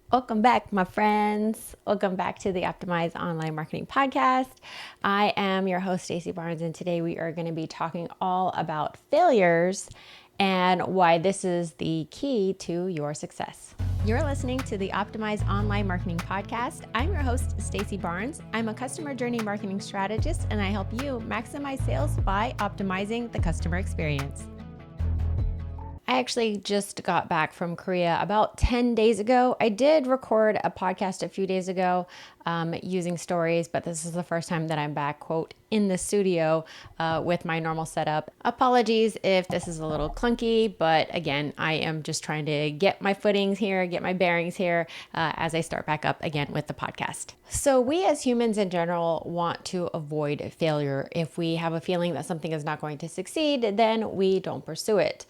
Welcome back, my friends. Welcome back to the Optimize Online Marketing Podcast. I am your host, Stacey Barnes, and today we are going to be talking all about failures and why this is the key to your success. You're listening to the Optimize Online Marketing Podcast. I'm your host, Stacey Barnes. I'm a customer journey marketing strategist, and I help you maximize sales by optimizing the customer experience. I actually just got back from Korea about 10 days ago. I did record a podcast a few days ago using stories, but this is the first time that I'm back, quote, in the studio with my normal setup. Apologies if this is a little clunky, but again, I am just trying to get my footings here, get my bearings here as I start back up again with the podcast. So we as humans in general want to avoid failure. If we have a feeling that something is not going to succeed, then we don't pursue it.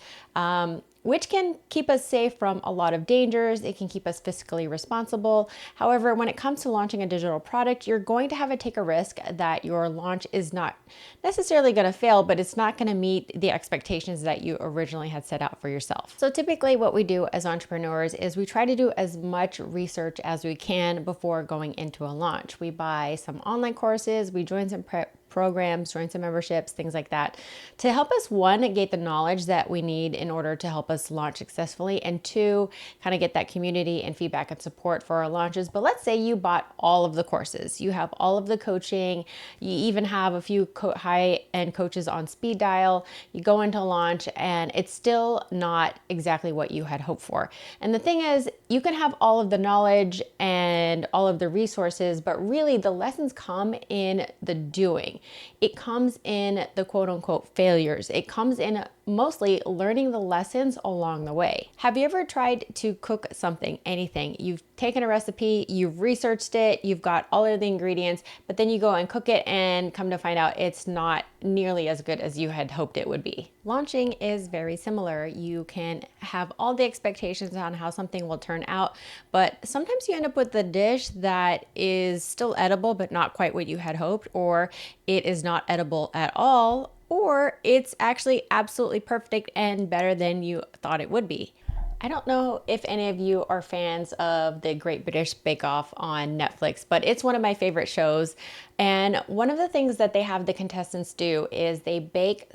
Which can keep us safe from a lot of dangers. It can keep us fiscally responsible. However, when it comes to launching a digital product, you're going to have to take a risk that your launch is not necessarily going to fail, but it's not going to meet the expectations that you originally had set out for yourself. So typically what we do as entrepreneurs is we try to do as much research as we can before going into a launch. We buy some online courses, we join some programs, join some memberships, things like that, to help us, one, get the knowledge that we need in order to help us launch successfully, and two, kind of get that community and feedback and support for our launches. But let's say you bought all of the courses, you have all of the coaching, you even have a few high-end coaches on speed dial, you go into launch and it's still not exactly what you had hoped for. And the thing is, you can have all of the knowledge and all of the resources, but really the lessons come in the doing. It comes in the quote unquote failures. It comes in mostly learning the lessons along the way. Have you ever tried to cook something, anything? You've taken a recipe, you've researched it, you've got all of the ingredients, but then you go and cook it and come to find out it's not nearly as good as you had hoped it would be. Launching is very similar. You can have all the expectations on how something will turn out, but sometimes you end up with a dish that is still edible, but not quite what you had hoped, or it is not edible at all, or it's actually absolutely perfect and better than you thought it would be. I don't know if any of you are fans of the Great British Bake Off on Netflix, but it's one of my favorite shows. And one of the things that they have the contestants do is they bake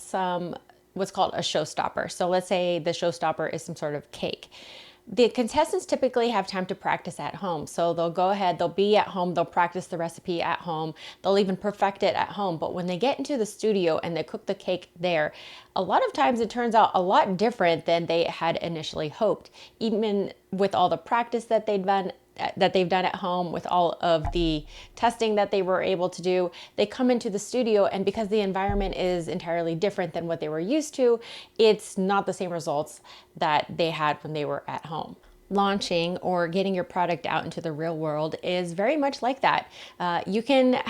what's called a showstopper. So let's say the showstopper is some sort of cake. The contestants typically have time to practice at home. So they'll go ahead, they'll be at home, they'll practice the recipe at home, they'll even perfect it at home. But when they get into the studio and they cook the cake there, a lot of times it turns out a lot different than they had initially hoped. Even with all the practice that they've done at home, with all of the testing that they were able to do, they come into the studio, and because the environment is entirely different than what they were used to, it's not the same results that they had when they were at home. Launching or getting your product out into the real world is very much like that. You can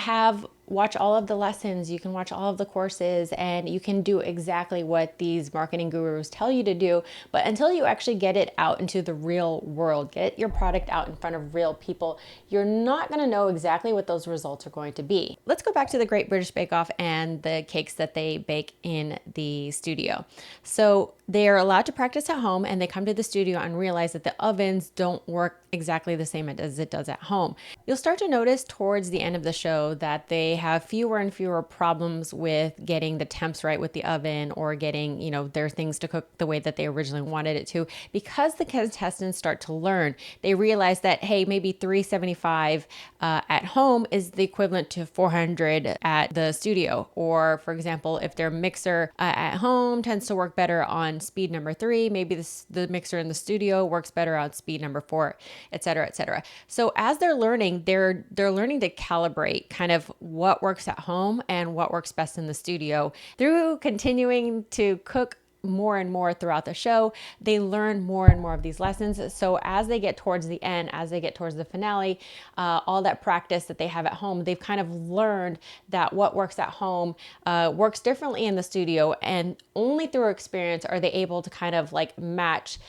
watch all of the lessons, you can watch all of the courses, and you can do exactly what these marketing gurus tell you to do. But until you actually get it out into the real world, get your product out in front of real people, you're not going to know exactly what those results are going to be. Let's go back to the Great British Bake Off and the cakes that they bake in the studio. So they are allowed to practice at home, and they come to the studio and realize that the ovens don't work exactly the same as it does at home. You'll start to notice towards the end of the show that they have fewer and fewer problems with getting the temps right with the oven, or getting, their things to cook the way that they originally wanted it to, because the contestants start to learn. They realize that, hey, maybe 375 at home is the equivalent to 400 at the studio. Or for example, if their mixer at home tends to work better on speed number 3, maybe the mixer in the studio works better on speed number 4, et cetera, et cetera. So as they're learning, they're learning to calibrate kind of what works at home and what works best in the studio. Through continuing to cook more and more throughout the show, they learn more and more of these lessons. So as they get towards the end, as they get towards the finale, all that practice that they have at home, they've kind of learned that what works at home works differently in the studio, and only through experience are they able to kind of like match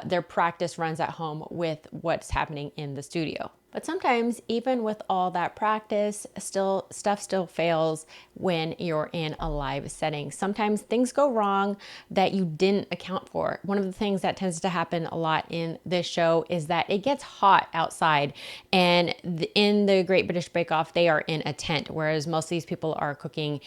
their practice runs at home with what's happening in the studio. But sometimes, even with all that practice, stuff still fails when you're in a live setting. Sometimes things go wrong that you didn't account for. One of the things that tends to happen a lot in this show is that it gets hot outside, and in the Great British Bake Off, they are in a tent, whereas most of these people are cooking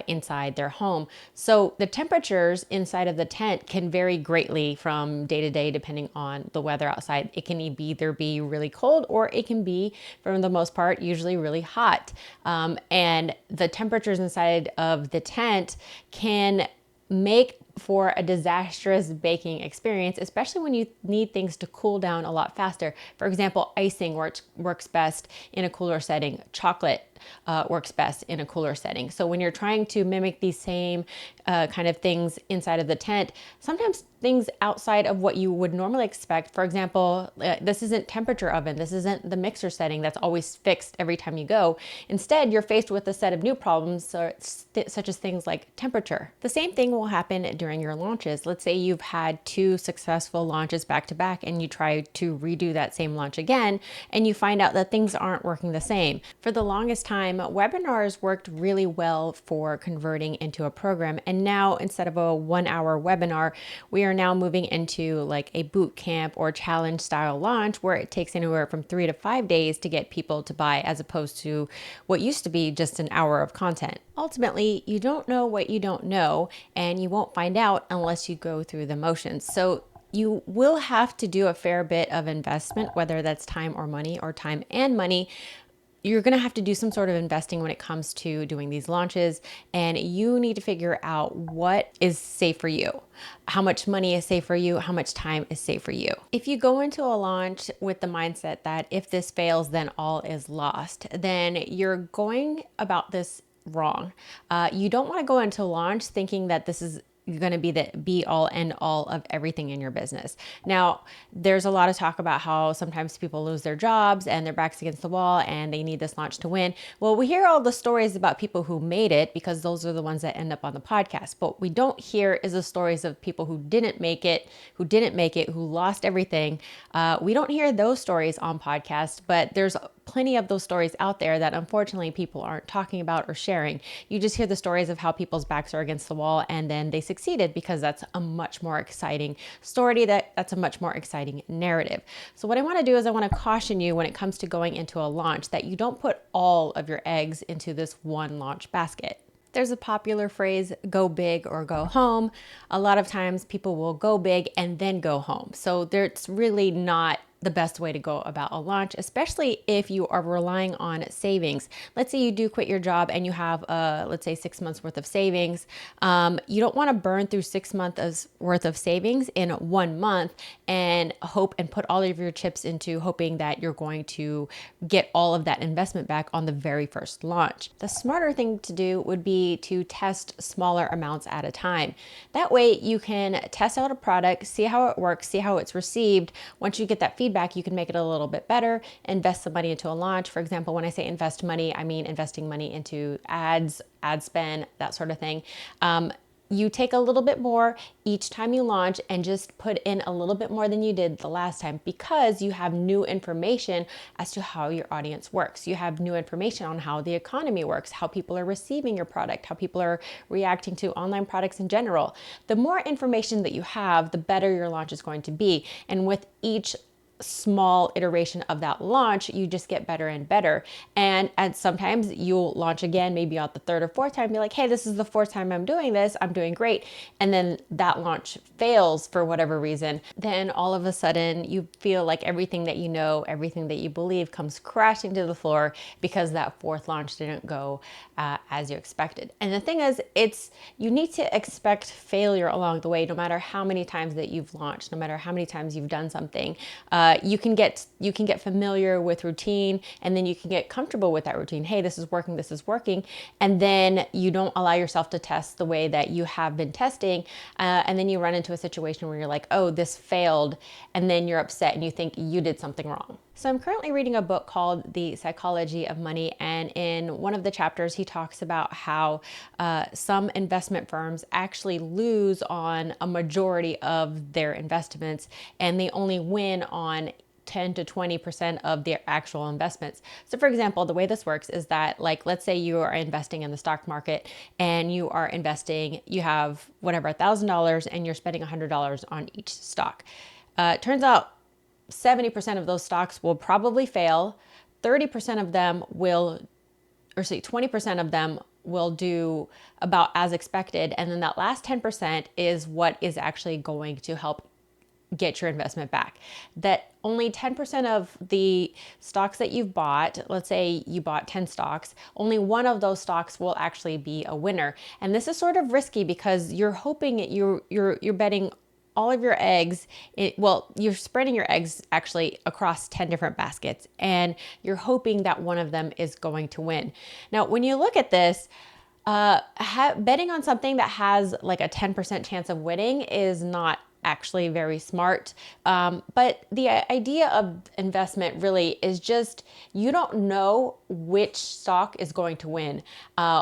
inside their home. So the temperatures inside of the tent can vary greatly from day to day depending on the weather outside. It can either be really cold, or it can be, for the most part, usually really hot. And the temperatures inside of the tent can make for a disastrous baking experience, especially when you need things to cool down a lot faster. For example, icing works best in a cooler setting. Chocolate works best in a cooler setting. So when you're trying to mimic these same kind of things inside of the tent, sometimes things outside of what you would normally expect. For example, this isn't temperature oven. This isn't the mixer setting that's always fixed every time you go. Instead, you're faced with a set of new problems, such as things like temperature. The same thing will happen during your launches. Let's say you've had 2 successful launches back to back, and you try to redo that same launch again, and you find out that things aren't working the same. For the longest time, webinars worked really well for converting into a program. And now, instead of a 1-hour webinar, we are now moving into like a boot camp or challenge style launch, where it takes anywhere from 3 to 5 days to get people to buy, as opposed to what used to be just an hour of content. Ultimately, you don't know what you don't know, and you won't find out unless you go through the motions. So you will have to do a fair bit of investment, whether that's time or money, or time and money. You're going to have to do some sort of investing when it comes to doing these launches, and you need to figure out what is safe for you. How much money is safe for you? How much time is safe for you? If you go into a launch with the mindset that if this fails, then all is lost, then you're going about this wrong. You don't want to go into launch thinking that this is going to be the be all end all of everything in your business. Now, there's a lot of talk about how sometimes people lose their jobs and their backs against the wall and they need this launch to win. Well, we hear all the stories about people who made it, because those are the ones that end up on the podcast. But what we don't hear is the stories of people who didn't make it, who lost everything. We don't hear those stories on podcasts, but there's plenty of those stories out there that unfortunately people aren't talking about or sharing. You just hear the stories of how people's backs are against the wall and then they succeeded, because that's a much more exciting story, that's a much more exciting narrative. So what I want to do is I want to caution you when it comes to going into a launch that you don't put all of your eggs into this one launch basket. There's a popular phrase, go big or go home. A lot of times people will go big and then go home. So there's really not the best way to go about a launch, especially if you are relying on savings. Let's say you do quit your job and you have, let's say 6 months worth of savings. You don't want to burn through 6 months worth of savings in 1 month and hope and put all of your chips into hoping that you're going to get all of that investment back on the very first launch. The smarter thing to do would be to test smaller amounts at a time. That way you can test out a product, see how it works, see how it's received. Once you get that feedback, you can make it a little bit better, invest some money into a launch. For example, when I say invest money, I mean investing money into ads, ad spend, that sort of thing. You take a little bit more each time you launch and just put in a little bit more than you did the last time, because you have new information as to how your audience works. You have new information on how the economy works, how people are receiving your product, how people are reacting to online products in general. The more information that you have, the better your launch is going to be. And with each small iteration of that launch, you just get better and better. And sometimes you'll launch again, maybe on the 3rd or 4th time, be like, hey, this is the 4th time I'm doing this, I'm doing great. And then that launch fails for whatever reason. Then all of a sudden you feel like everything that you know, everything that you believe comes crashing to the floor because that 4th launch didn't go as you expected. And the thing is, you need to expect failure along the way, no matter how many times that you've launched, no matter how many times you've done something. You can get familiar with routine, and then you can get comfortable with that routine. Hey, this is working. And then you don't allow yourself to test the way that you have been testing. And then you run into a situation where you're like, oh, this failed. And then you're upset and you think you did something wrong. So I'm currently reading a book called The Psychology of Money. And in one of the chapters, he talks about how some investment firms actually lose on a majority of their investments, and they only win on 10 to 20% of the actual investments. So for example, the way this works is that, like, let's say you are investing in the stock market and you are investing, you have whatever, $1,000 and you're spending $100 on each stock. Turns out 70% of those stocks will probably fail. 30% of them will, or say 20% of them will do about as expected. And then that last 10% is what is actually going to help get your investment back. That only 10% of the stocks that you've bought, let's say you bought 10 stocks, only one of those stocks will actually be a winner. And this is sort of risky because you're hoping you're betting all of your eggs, you're spreading your eggs actually across 10 different baskets, and you're hoping that one of them is going to win. Now, when you look at this, betting on something that has like a 10% chance of winning is not actually very smart. But the idea of investment really is just, you don't know which stock is going to win.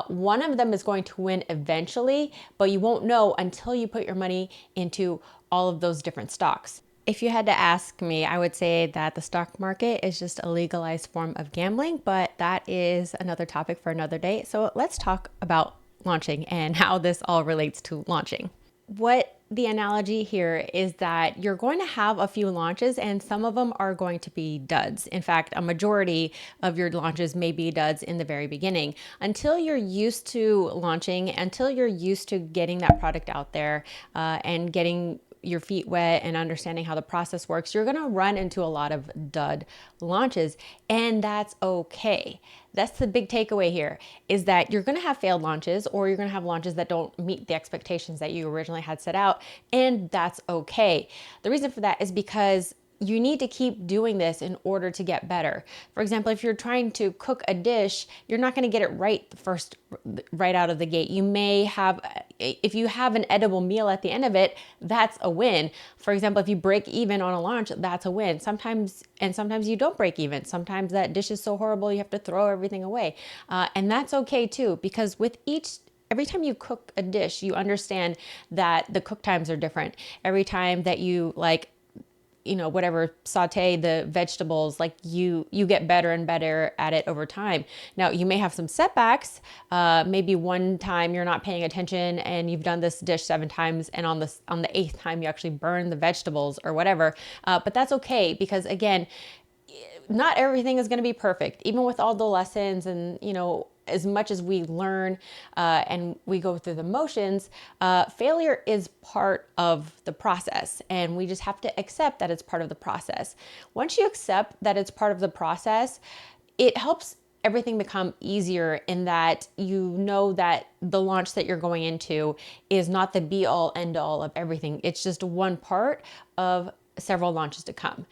One of them is going to win eventually, but you won't know until you put your money into all of those different stocks. If you had to ask me, I would say that the stock market is just a legalized form of gambling, but that is another topic for another day. So let's talk about launching and how this all relates to launching. What the analogy here is that you're going to have a few launches and some of them are going to be duds. In fact, a majority of your launches may be duds in the very beginning. Until you're used to launching, until you're used to getting that product out there and getting your feet wet and understanding how the process works, you're going to run into a lot of dud launches, and that's okay. That's the big takeaway here, is that you're going to have failed launches, or you're going to have launches that don't meet the expectations that you originally had set out, and that's okay. The reason for that is because you need to keep doing this in order to get better. For example, if you're trying to cook a dish, you're not going to get it right out of the gate. You may have, if you have an edible meal at the end of it, that's a win. For example, if you break even on a launch, that's a win. Sometimes you don't break even. Sometimes that dish is so horrible you have to throw everything away. And that's okay too, because every time you cook a dish, you understand that the cook times are different. Every time that you saute the vegetables, like you get better and better at it over time. Now, you may have some setbacks. Maybe one time you're not paying attention and you've done this dish 7 times, and on the 8th time you actually burn the vegetables or whatever. But that's okay, because again, not everything is going to be perfect. Even with all the lessons and, as much as we learn and we go through the motions, failure is part of the process, and we just have to accept that it's part of the process. Once you accept that it's part of the process, it helps everything become easier, in that you know that the launch that you're going into is not the be all end all of everything. It's just one part of several launches to come.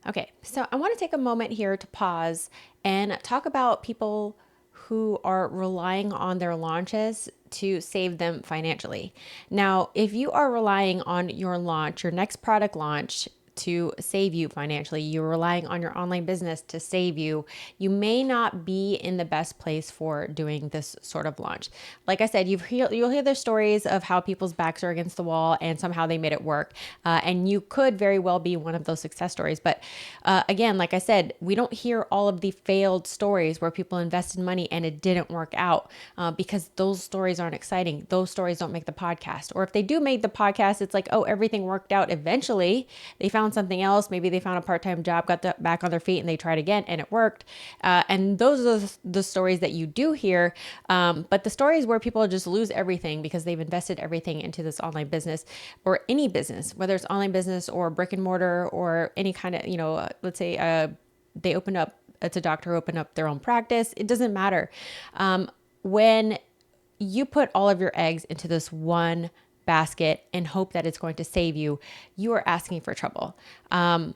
Okay, so I want to take a moment here to pause and talk about people who are relying on their launches to save them financially. Now, if you are relying on your launch, your next product launch, to save you financially, you're relying on your online business to save you, you may not be in the best place for doing this sort of launch. Like I said, you'll hear the stories of how people's backs are against the wall and somehow they made it work. And you could very well be one of those success stories. But again, like I said, we don't hear all of the failed stories where people invested money and it didn't work out, because those stories aren't exciting. Those stories don't make the podcast. Or if they do make the podcast, it's like, oh, everything worked out eventually. They found something else. Maybe they found a part-time job, got back on their feet, and they tried again and it worked. And those are the stories that you do hear. But the stories where people just lose everything because they've invested everything into this online business, or any business, whether it's online business or brick and mortar or any kind of, let's say it's a doctor who opened up their own practice. It doesn't matter. When you put all of your eggs into this one basket and hope that it's going to save you, you are asking for trouble. I'm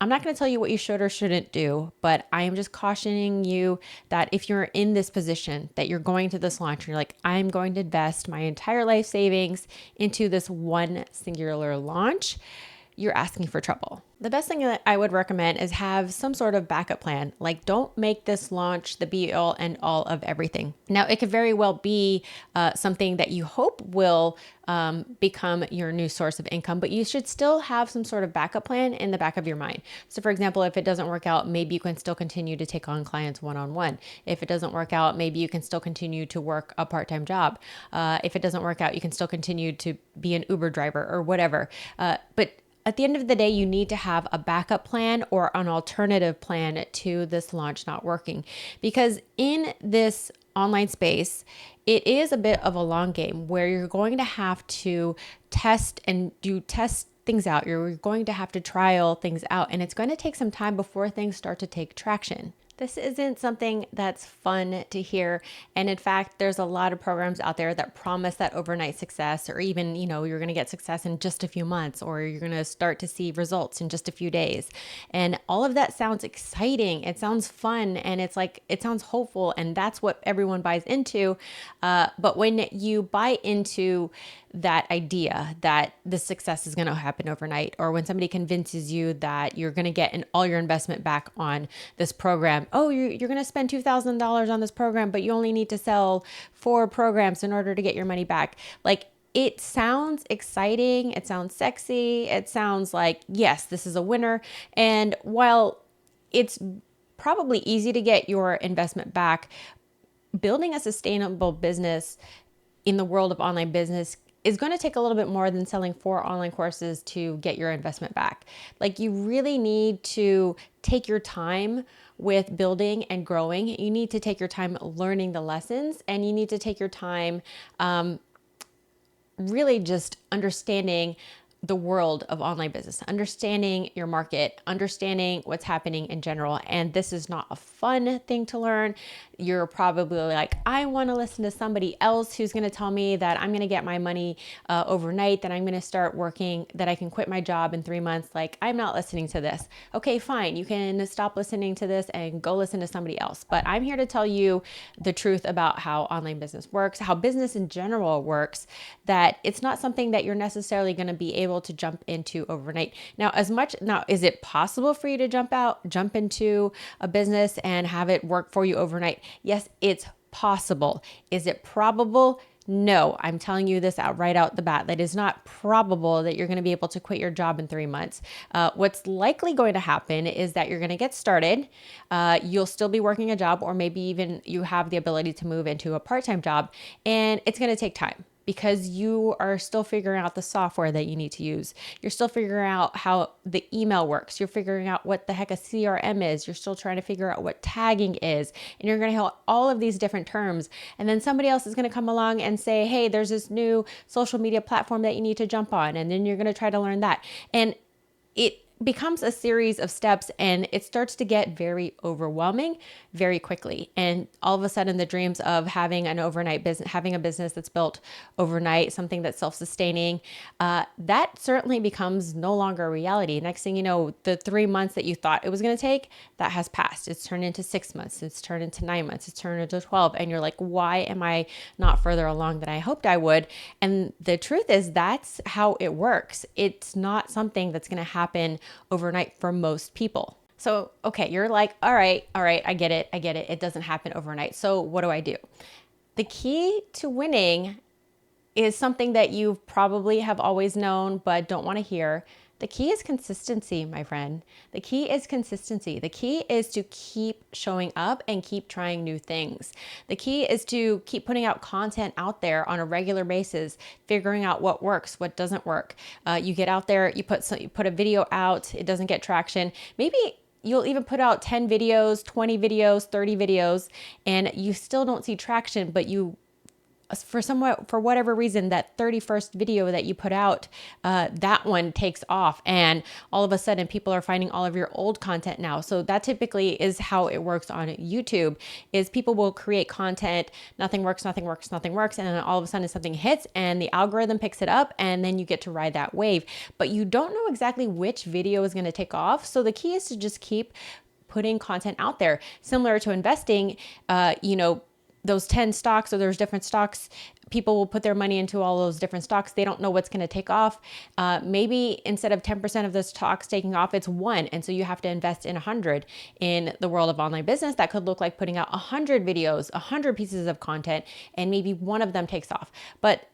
not going to tell you what you should or shouldn't do, but I am just cautioning you that if you're in this position, that you're going to this launch, and you're like, I'm going to invest my entire life savings into this one singular launch, you're asking for trouble. The best thing that I would recommend is have some sort of backup plan. Like, don't make this launch the be all and all of everything. Now, it could very well be something that you hope will become your new source of income, but you should still have some sort of backup plan in the back of your mind. So for example, if it doesn't work out, maybe you can still continue to take on clients one-on-one. If it doesn't work out, maybe you can still continue to work a part-time job. If it doesn't work out, you can still continue to be an Uber driver or whatever. But at the end of the day, you need to have a backup plan or an alternative plan to this launch not working. Because in this online space, it is a bit of a long game where you're going to have to test things out. You're going to have to trial things out, and it's going to take some time before things start to take traction. This isn't something that's fun to hear. And in fact, there's a lot of programs out there that promise that overnight success, or even, you're going to get success in just a few months, or you're going to start to see results in just a few days. And all of that sounds exciting. It sounds fun. And it sounds hopeful. And that's what everyone buys into. But when you buy into that idea that the success is going to happen overnight, or when somebody convinces you that you're going to get all your investment back on this program, oh, you're going to spend $2,000 on this program, but you only need to sell 4 programs in order to get your money back. Like, it sounds exciting. It sounds sexy. It sounds like, yes, this is a winner. And while it's probably easy to get your investment back, building a sustainable business in the world of online business is going to take a little bit more than selling 4 online courses to get your investment back. Like, you really need to take your time with building and growing. You need to take your time learning the lessons, and you need to take your time really just understanding the world of online business, understanding your market, understanding what's happening in general. And this is not a fun thing to learn. You're probably like, I want to listen to somebody else who's going to tell me that I'm going to get my money overnight, that I'm going to start working, that I can quit my job in 3 months. Like, I'm not listening to this. Okay, fine. You can stop listening to this and go listen to somebody else. But I'm here to tell you the truth about how online business works, how business in general works, that it's not something that you're necessarily going to be able to jump into overnight. Now, is it possible for you to jump into a business and have it work for you overnight? Yes, it's possible. Is it probable? No, I'm telling you this right out the bat. That is not probable that you're going to be able to quit your job in 3 months. What's likely going to happen is that you're going to get started. You'll still be working a job, or maybe even you have the ability to move into a part-time job, and it's going to take time, because you are still figuring out the software that you need to use. You're still figuring out how the email works. You're figuring out what the heck a CRM is. You're still trying to figure out what tagging is. And you're going to have all of these different terms. And then somebody else is going to come along and say, hey, there's this new social media platform that you need to jump on. And then you're going to try to learn that. And it becomes a series of steps, and it starts to get very overwhelming very quickly. And all of a sudden, the dreams of having an overnight business, having a business that's built overnight, something that's self-sustaining, that certainly becomes no longer a reality. Next thing you know, the 3 months that you thought it was going to take, that has passed. It's turned into 6 months. It's turned into 9 months. It's turned into 12. And you're like, why am I not further along than I hoped I would? And the truth is, that's how it works. It's not something that's going to happen overnight for most people. So, okay, you're like, all right, I get it. It doesn't happen overnight. So what do I do? The key to winning is something that you probably have always known, but don't want to hear. The key is consistency, my friend. The key is consistency. The key is to keep showing up and keep trying new things. The key is to keep putting out content out there on a regular basis, figuring out what works, what doesn't work. You get out there, you put a video out, it doesn't get traction. Maybe you'll even put out 10 videos, 20 videos, 30 videos, and you still don't see traction, but for whatever reason, that 31st video that you put out, that one takes off, and all of a sudden people are finding all of your old content now. So that typically is how it works on YouTube, is people will create content, nothing works, and then all of a sudden something hits and the algorithm picks it up, and then you get to ride that wave. But you don't know exactly which video is going to take off. So the key is to just keep putting content out there. Similar to investing, those 10 stocks, or there's different stocks, people will put their money into all those different stocks. They don't know what's going to take off. Maybe instead of 10% of the stocks taking off, it's one. And so you have to invest in 100. In the world of online business, that could look like putting out 100 videos, 100 pieces of content, and maybe one of them takes off. But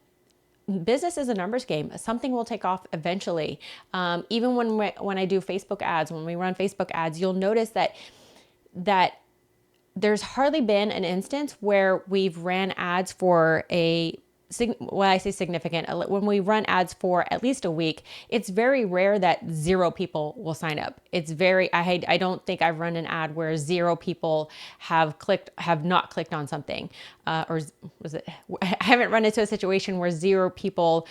business is a numbers game. Something will take off eventually. Even when I do Facebook ads, when we run Facebook ads, you'll notice that there's hardly been an instance where we've ran ads for when I say significant, when we run ads for at least a week, it's very rare that 0 people will sign up. I don't think I've run an ad where 0 people have not clicked on something. I haven't run into a situation where 0 people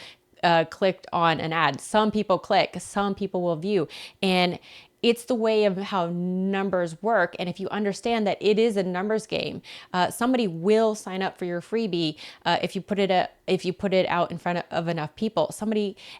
clicked on an ad. Some people click, some people will view. And it's the way of how numbers work. And if you understand that it is a numbers game, somebody will sign up for your freebie if you put it out in front of enough people.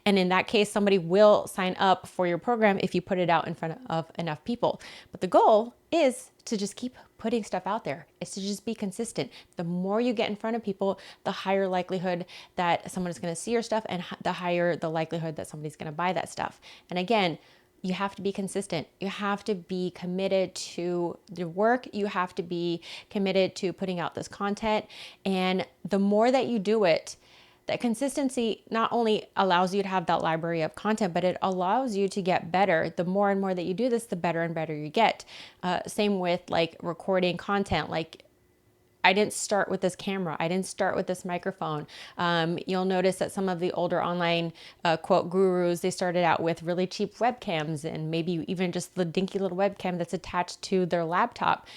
And in that case, somebody will sign up for your program if you put it out in front of enough people. But the goal is to just keep putting stuff out there. It's to just be consistent. The more you get in front of people, the higher likelihood that someone is going to see your stuff, and the higher the likelihood that somebody's going to buy that stuff. And again, you have to be consistent. You have to be committed to the work. You have to be committed to putting out this content. And the more that you do it, that consistency not only allows you to have that library of content, but it allows you to get better. The more and more that you do this, the better and better you get. Same with like recording content. Like, I didn't start with this camera. I didn't start with this microphone. You'll notice that some of the older online quote gurus, they started out with really cheap webcams, and maybe even just the dinky little webcam that's attached to their laptop.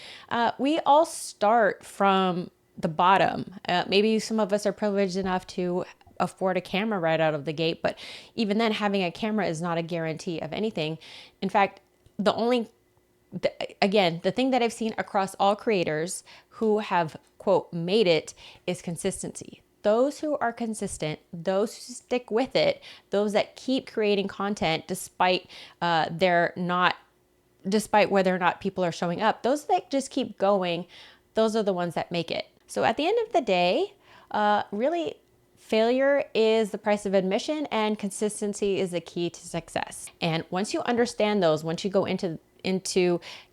We all start from the bottom. Maybe some of us are privileged enough to afford a camera right out of the gate, but even then, having a camera is not a guarantee of anything. In fact, the thing that I've seen across all creators who have, quote, made it is consistency. Those who are consistent, those who stick with it, those that keep creating content despite whether or not people are showing up, those that just keep going, those are the ones that make it. So at the end of the day, really, failure is the price of admission, and consistency is the key to success. And once you understand those, once you go into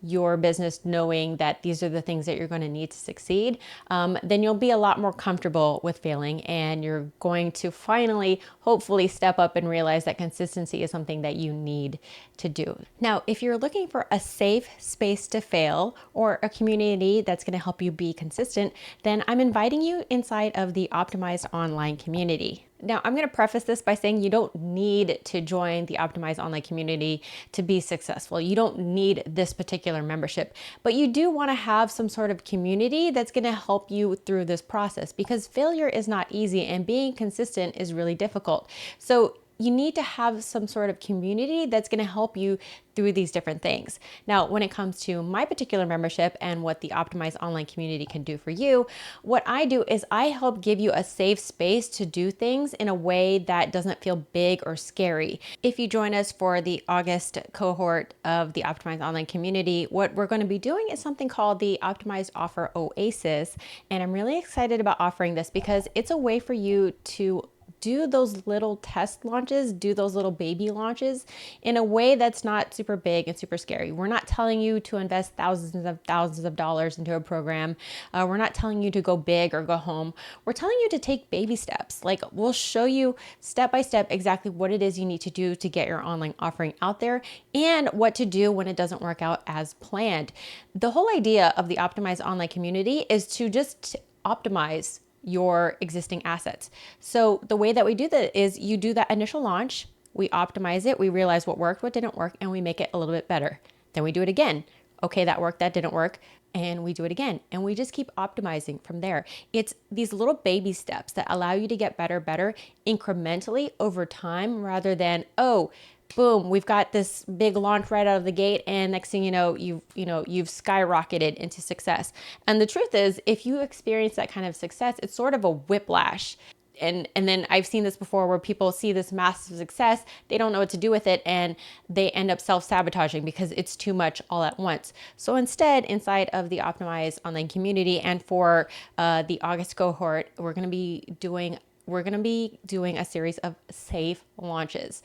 your business knowing that these are the things that you're going to need to succeed, then you'll be a lot more comfortable with failing, and you're going to finally, hopefully, step up and realize that consistency is something that you need to do. Now, if you're looking for a safe space to fail, or a community that's going to help you be consistent, then I'm inviting you inside of the Optimized Online community. Now, I'm going to preface this by saying you don't need to join the Optimized Online community to be successful. You don't need this particular membership, but you do want to have some sort of community that's going to help you through this process, because failure is not easy and being consistent is really difficult. So you need to have some sort of community that's going to help you through these different things. Now, when it comes to my particular membership and what the Optimized Online community can do for you, what I do is I help give you a safe space to do things in a way that doesn't feel big or scary. If you join us for the August cohort of the Optimized Online community, what we're going to be doing is something called the Optimized Offer Oasis. And I'm really excited about offering this because it's a way for you to do those little test launches, do those little baby launches in a way that's not super big and super scary. We're not telling you to invest thousands of dollars into a program. We're not telling you to go big or go home. We're telling you to take baby steps. Like, we'll show you step by step exactly what it is you need to do to get your online offering out there, and what to do when it doesn't work out as planned. The whole idea of the Optimized Online community is to just optimize your existing assets. So the way that we do that is you do that initial launch, we optimize it, we realize what worked, what didn't work, and we make it a little bit better. Then we do it again. Okay, that worked, that didn't work, and we do it again. And we just keep optimizing from there. It's these little baby steps that allow you to get better incrementally over time, rather than, oh, boom, we've got this big launch right out of the gate, and next thing you know, you've skyrocketed into success. And the truth is, if you experience that kind of success, it's sort of a whiplash. and then I've seen this before where people see this massive success, they don't know what to do with it, and they end up self-sabotaging because it's too much all at once. So instead, inside of the Optimized Online community and for the August cohort, we're going to be doing a series of safe launches.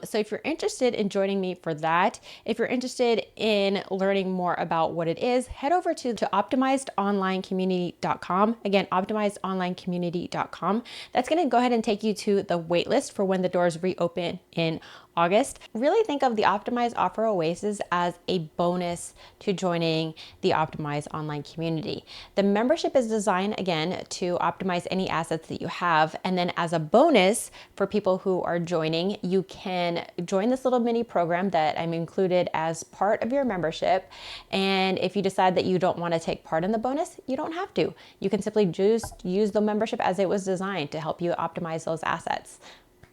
So if you're interested in joining me for that, if you're interested in learning more about what it is, head over to optimizedonlinecommunity.com. Again, optimizedonlinecommunity.com. That's going to go ahead and take you to the waitlist for when the doors reopen in August. Really think of the Optimized Offer Oasis as a bonus to joining the Optimized Online community. The membership is designed, again, to optimize any assets that you have. And then as a bonus for people who are joining, you can join this little mini program that I'm included as part of your membership. And if you decide that you don't want to take part in the bonus, you don't have to. You can simply just use the membership as it was designed to help you optimize those assets.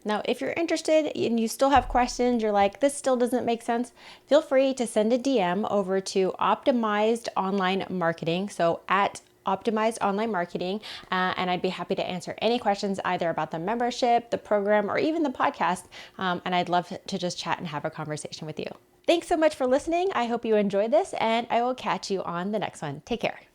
Now, if you're interested and you still have questions, you're like, this still doesn't make sense, feel free to send a DM over to Optimized Online Marketing. So at Optimized Online Marketing, and I'd be happy to answer any questions either about the membership, the program, or even the podcast. And I'd love to just chat and have a conversation with you. Thanks so much for listening. I hope you enjoyed this, and I will catch you on the next one. Take care.